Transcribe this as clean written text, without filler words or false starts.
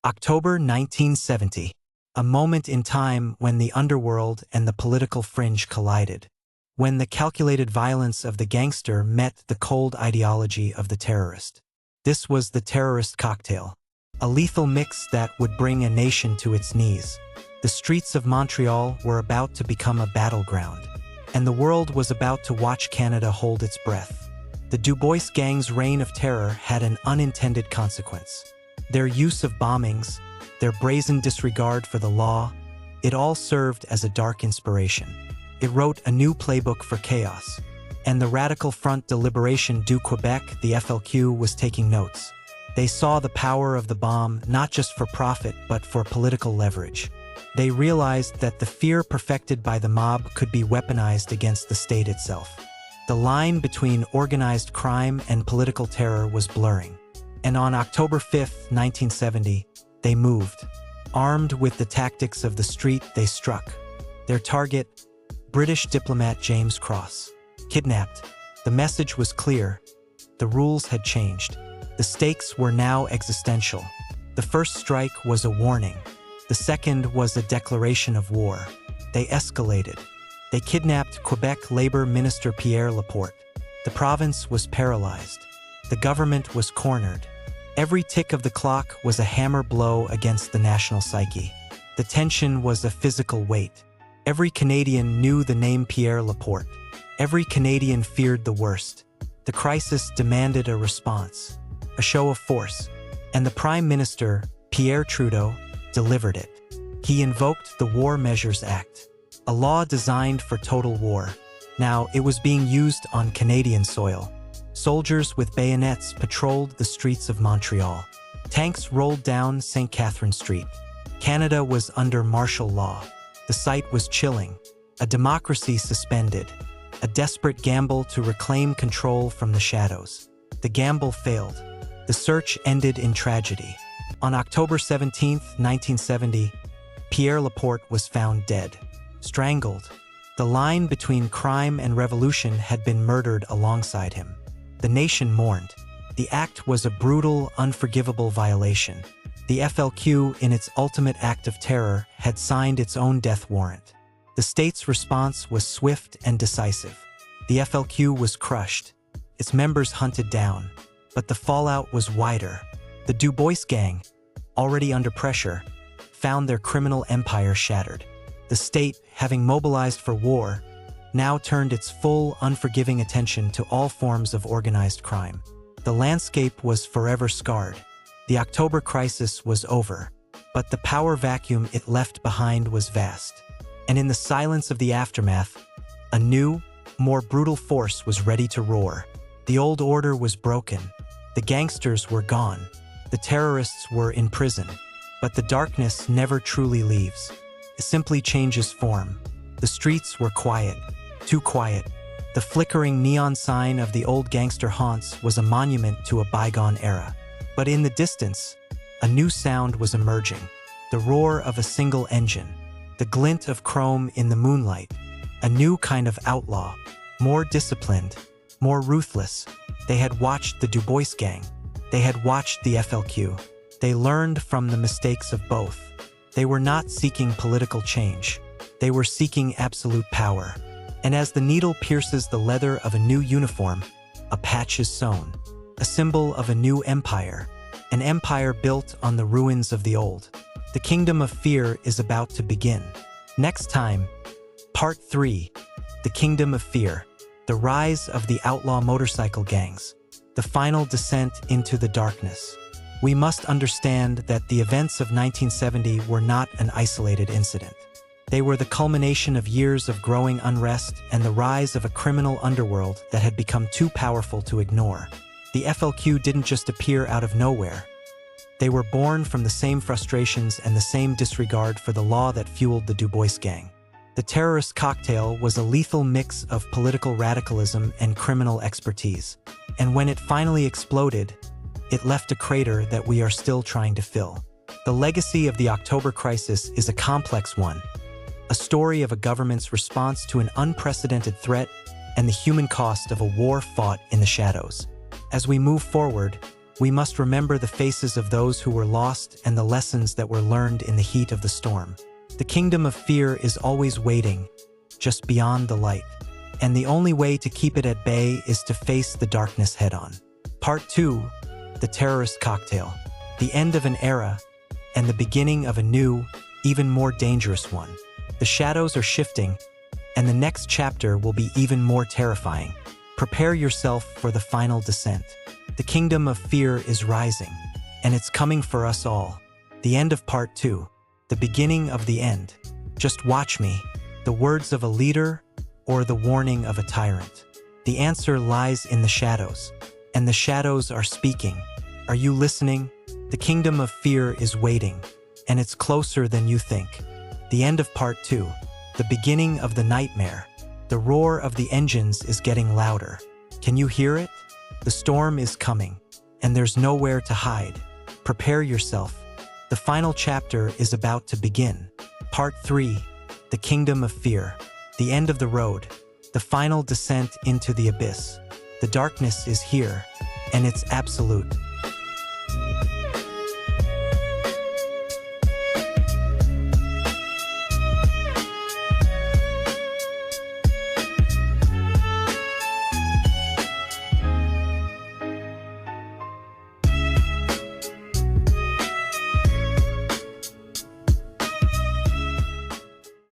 October 1970, a moment in time when the underworld and the political fringe collided, when the calculated violence of the gangster met the cold ideology of the terrorist. This was the terrorist cocktail, a lethal mix that would bring a nation to its knees. The streets of Montreal were about to become a battleground, and the world was about to watch Canada hold its breath. The Du Bois Gang's reign of terror had an unintended consequence. Their use of bombings, their brazen disregard for the law, it all served as a dark inspiration. It wrote a new playbook for chaos, and the Radical Front de Libération du Quebec, the FLQ, was taking notes. They saw the power of the bomb not just for profit but for political leverage. They realized that the fear perfected by the mob could be weaponized against the state itself. The line between organized crime and political terror was blurring. And on October 5, 1970, they moved. Armed with the tactics of the street, they struck. Their target, British diplomat James Cross. Kidnapped. The message was clear. The rules had changed. The stakes were now existential. The first strike was a warning. The second was a declaration of war. They escalated. They kidnapped Quebec Labour Minister Pierre Laporte. The province was paralyzed. The government was cornered. Every tick of the clock was a hammer blow against the national psyche. The tension was a physical weight. Every Canadian knew the name Pierre Laporte. Every Canadian feared the worst. The crisis demanded a response, a show of force, and the Prime Minister, Pierre Trudeau, delivered it. He invoked the War Measures Act, a law designed for total war. Now, it was being used on Canadian soil. Soldiers with bayonets patrolled the streets of Montreal. Tanks rolled down St. Catherine Street. Canada was under martial law. The sight was chilling. A democracy suspended. A desperate gamble to reclaim control from the shadows. The gamble failed. The search ended in tragedy. On October 17, 1970, Pierre Laporte was found dead, strangled. The line between crime and revolution had been murdered alongside him. The nation mourned. The act was a brutal, unforgivable violation. The FLQ, in its ultimate act of terror, had signed its own death warrant. The state's response was swift and decisive. The FLQ was crushed, its members hunted down, but the fallout was wider. The Du Bois Gang, already under pressure, found their criminal empire shattered. The state, having mobilized for war, now turned its full, unforgiving attention to all forms of organized crime. The landscape was forever scarred. The October crisis was over, but the power vacuum it left behind was vast. And in the silence of the aftermath, a new, more brutal force was ready to roar. The old order was broken. The gangsters were gone. The terrorists were in prison. But the darkness never truly leaves. It simply changes form. The streets were quiet. Too quiet. The flickering neon sign of the old gangster haunts was a monument to a bygone era. But in the distance, a new sound was emerging. The roar of a single engine. The glint of chrome in the moonlight. A new kind of outlaw. More disciplined. More ruthless. They had watched the Du Bois Gang. They had watched the FLQ. They learned from the mistakes of both. They were not seeking political change. They were seeking absolute power. And as the needle pierces the leather of a new uniform, a patch is sewn, a symbol of a new empire, an empire built on the ruins of the old. The Kingdom of Fear is about to begin. Next time, Part 3, The Kingdom of Fear, the rise of the outlaw motorcycle gangs, the final descent into the darkness. We must understand that the events of 1970 were not an isolated incident. They were the culmination of years of growing unrest and the rise of a criminal underworld that had become too powerful to ignore. The FLQ didn't just appear out of nowhere. They were born from the same frustrations and the same disregard for the law that fueled the Du Bois Gang. The terrorist cocktail was a lethal mix of political radicalism and criminal expertise. And when it finally exploded, it left a crater that we are still trying to fill. The legacy of the October crisis is a complex one. A story of a government's response to an unprecedented threat and the human cost of a war fought in the shadows. As we move forward, We must remember the faces of those who were lost and the lessons that were learned in the heat of the storm. The kingdom of fear is always waiting, just beyond the light. And the only way to keep it at bay is to face the darkness head-on. Part 2, the terrorist cocktail. The end of an era, and the beginning of a new, even more dangerous one. The shadows are shifting, and the next chapter will be even more terrifying. Prepare yourself for the final descent. The kingdom of fear is rising, and it's coming for us all. The end of Part 2, the beginning of the end. Just watch me, the words of a leader or the warning of a tyrant. The answer lies in the shadows, and the shadows are speaking. Are you listening? The kingdom of fear is waiting, and it's closer than you think. The end of Part 2, the beginning of the nightmare. The roar of the engines is getting louder. Can you hear it? The storm is coming, and there's nowhere to hide. Prepare yourself. The final chapter is about to begin. Part 3, the kingdom of fear. The end of the road, the final descent into the abyss. The darkness is here, and it's absolute.